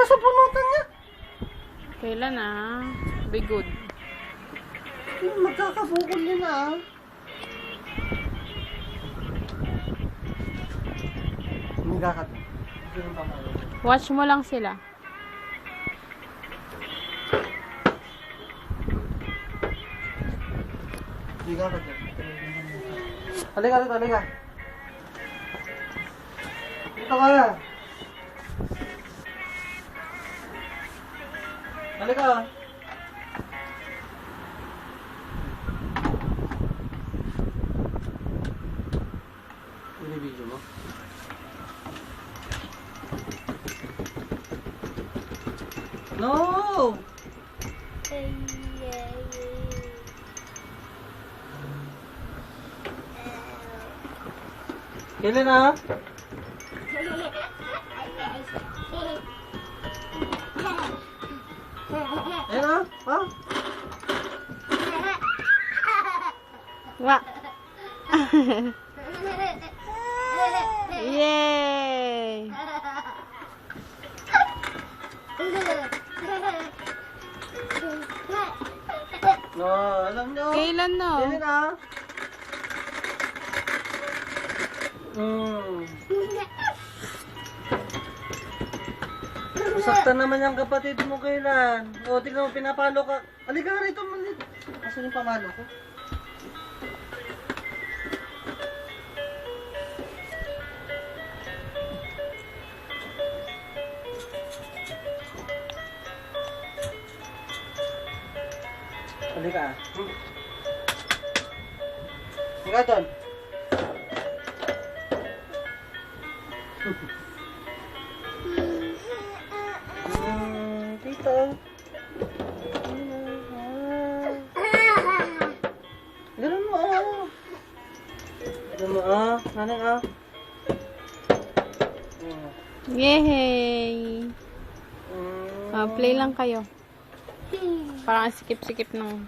sa punutan niya. Kailan ah? Be good. Magkakabukol niya na ah. Magkakat. Watch mo lang sila. Magkakat yan. Halika rito, halika. Dito ka na. Halika. Video mo? No! Kailan na? Ayan na? Ha? Wa. Yay! No, alam nyo. Kailan no? Kailan na? Masaktan naman yung kapatid mo kailan. O, tignan mo, pinapalo ka. Halika rito, malit. Asan yung pamalo ko? Halika. Halika, Ton. Tito. Ganun mo ah. Ganun mo ah. Nanay ah. Yay! Play lang kayo. Parang sikip-sikip ng...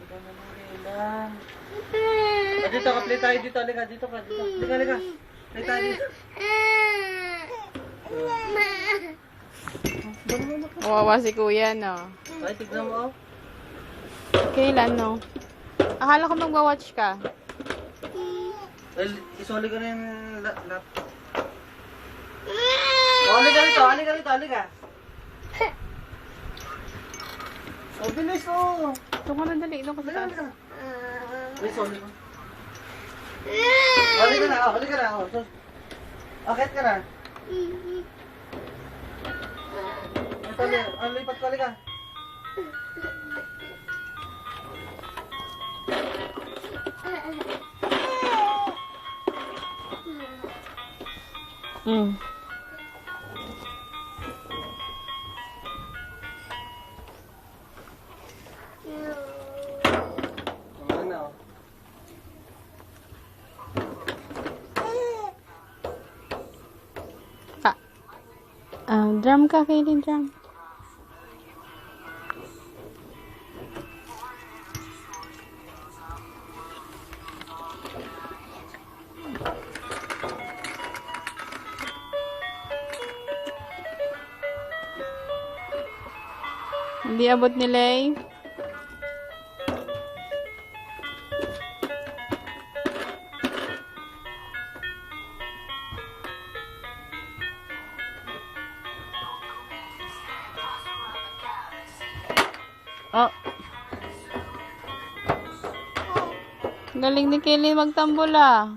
Dito ka, play tayo dito. Halika, dito ka. Dito. Halika, halika. Play tayo dito. Kawawa si kuya, no? Ay, tignan mo. Kailan, no? Akala ko magwa-watch ka. Well, isoli ko na yung laptop. Oh, halika rito, halika rito, halika. Oh, bilis oh. Doon ka na dali, doon ka sa taas. Halika. Ay, isoli ko. Halika na, halika na. Akit ka na. Lipat ka, halika. Drum ka, Kaylin, drum. Hindi abot ni Lay. Oh. Galing ni Kelly magtambol ah.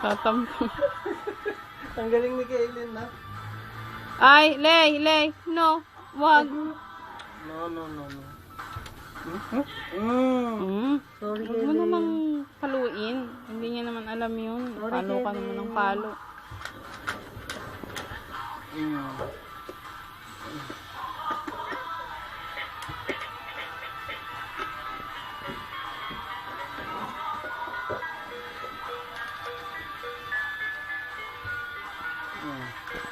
Tatampo. Ang galing ni Kaylin na. Ay, Lay, no. Wag. No. Sorry, Huwag mo namang paluin. Hindi niya naman alam yun. Palo ka naman ng palo. Mm. Mm.